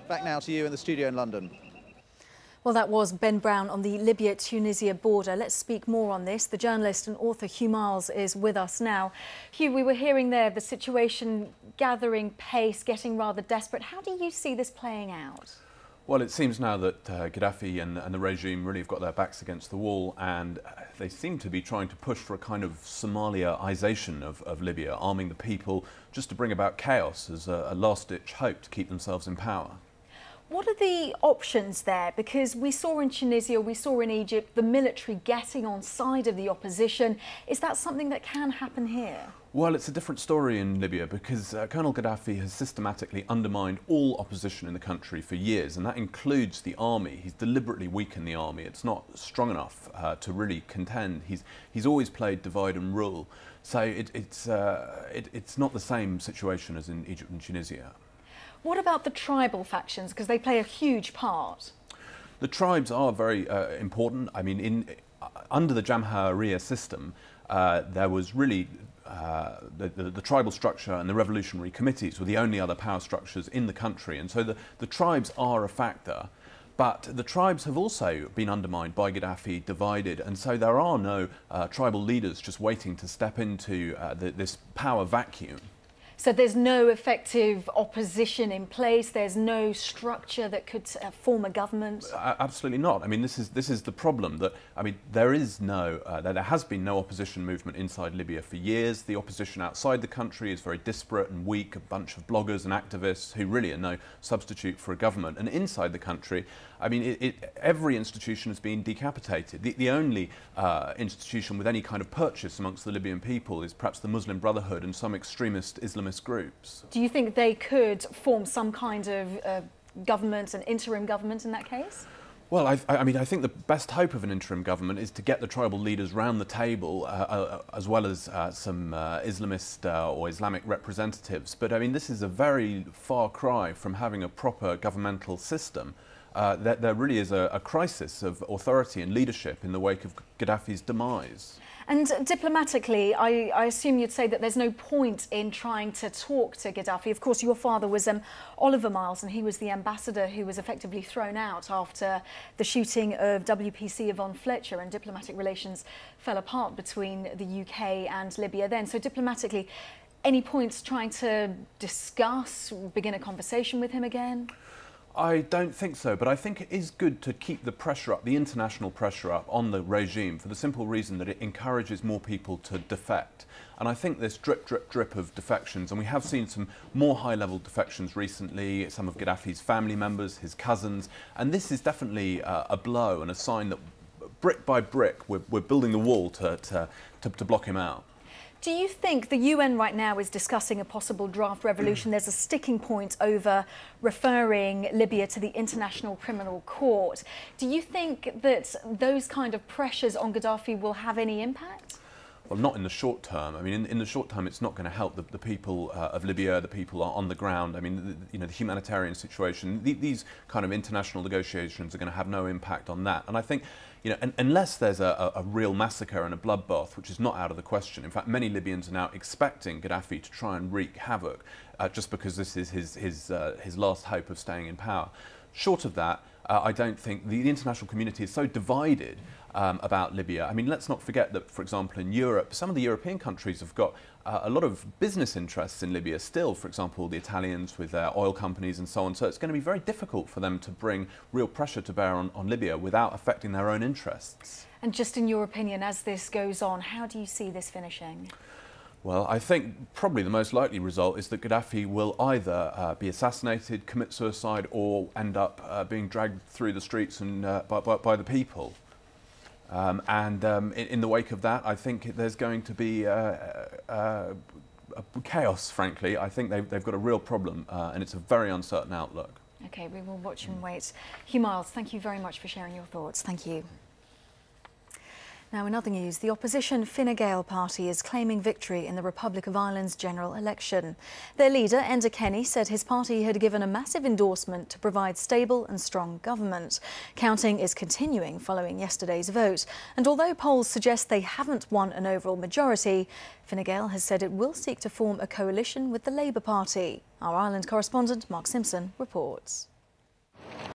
Back now to you in the studio in London. Well, that was Ben Brown on the Libya-Tunisia border. Let's speak more on this. The journalist and author Hugh Miles is with us now. Hugh, we were hearing there the situation gathering pace, getting rather desperate. How do you see this playing out? Well, it seems now that Gaddafi and the regime really have got their backs against the wall, and they seem to be trying to push for a kind of Somalia-isation of Libya, arming the people just to bring about chaos as a last-ditch hope to keep themselves in power. What are the options there? Because we saw in Tunisia, we saw in Egypt, the military getting on side of the opposition. Is that something that can happen here? Well, it's a different story in Libya because Colonel Gaddafi has systematically undermined all opposition in the country for years, and that includes the army. He's deliberately weakened the army. It's not strong enough to really contend. He's always played divide and rule. So it's not the same situation as in Egypt and Tunisia. What about the tribal factions? Because they play a huge part. The tribes are very important. I mean, under the Jamhuriya system, there was really the tribal structure and the revolutionary committees were the only other power structures in the country. And so the tribes are a factor. But the tribes have also been undermined by Gaddafi, divided, and so there are no tribal leaders just waiting to step into this power vacuum. So there's no effective opposition in place. There's no structure that could form a government. Absolutely not. I mean, this is the problem. That there has been no opposition movement inside Libya for years. The opposition outside the country is very disparate and weak. A bunch of bloggers and activists who really are no substitute for a government. And inside the country, I mean, every institution has been decapitated. The only institution with any kind of purchase amongst the Libyan people is perhaps the Muslim Brotherhood and some extremist Islamist groups. Do you think they could form some kind of government, an interim government in that case? Well, I mean, I think the best hope of an interim government is to get the tribal leaders round the table, as well as some Islamist or Islamic representatives. But I mean, this is a very far cry from having a proper governmental system. There really is a crisis of authority and leadership in the wake of Gaddafi's demise. And diplomatically, I assume you'd say that there's no point in trying to talk to Gaddafi. Of course, your father was Oliver Miles, and he was the ambassador who was effectively thrown out after the shooting of WPC Yvonne Fletcher, and diplomatic relations fell apart between the UK and Libya then. So diplomatically, any points trying to discuss, begin a conversation with him again? I don't think so, but I think it is good to keep the pressure up, the international pressure up on the regime, for the simple reason that it encourages more people to defect. And I think this drip, drip, drip of defections, and we have seen some more high-level defections recently, some of Gaddafi's family members, his cousins, and this is definitely a blow and a sign that brick by brick we're building the wall to block him out. Do you think the UN right now is discussing a possible draft revolution? There's a sticking point over referring Libya to the International Criminal Court. Do you think that those kind of pressures on Gaddafi will have any impact? Well, not in the short term. I mean, in the short term, it's not going to help the people of Libya, the people on the ground. I mean, the humanitarian situation. These kind of international negotiations are going to have no impact on that. And I think, unless there's a real massacre and a bloodbath, which is not out of the question. In fact, many Libyans are now expecting Gaddafi to try and wreak havoc, just because this is his last hope of staying in power. Short of that, I don't think the international community is so divided about Libya. I mean, let's not forget that, for example, in Europe, some of the European countries have got a lot of business interests in Libya still, for example, the Italians with their oil companies and so on. So it's going to be very difficult for them to bring real pressure to bear on Libya without affecting their own interests. And just in your opinion, as this goes on, how do you see this finishing? Well, I think probably the most likely result is that Gaddafi will either be assassinated, commit suicide, or end up being dragged through the streets and by the people. In the wake of that, I think there's going to be chaos, frankly. I think they've got a real problem, and it's a very uncertain outlook. OK, we will watch and wait. Hugh Miles, thank you very much for sharing your thoughts. Thank you. Now, in other news, the opposition Fine Gael party is claiming victory in the Republic of Ireland's general election. Their leader, Enda Kenny, said his party had given a massive endorsement to provide stable and strong government. Counting is continuing following yesterday's vote. And although polls suggest they haven't won an overall majority, Fine Gael has said it will seek to form a coalition with the Labour Party. Our Ireland correspondent, Mark Simpson, reports.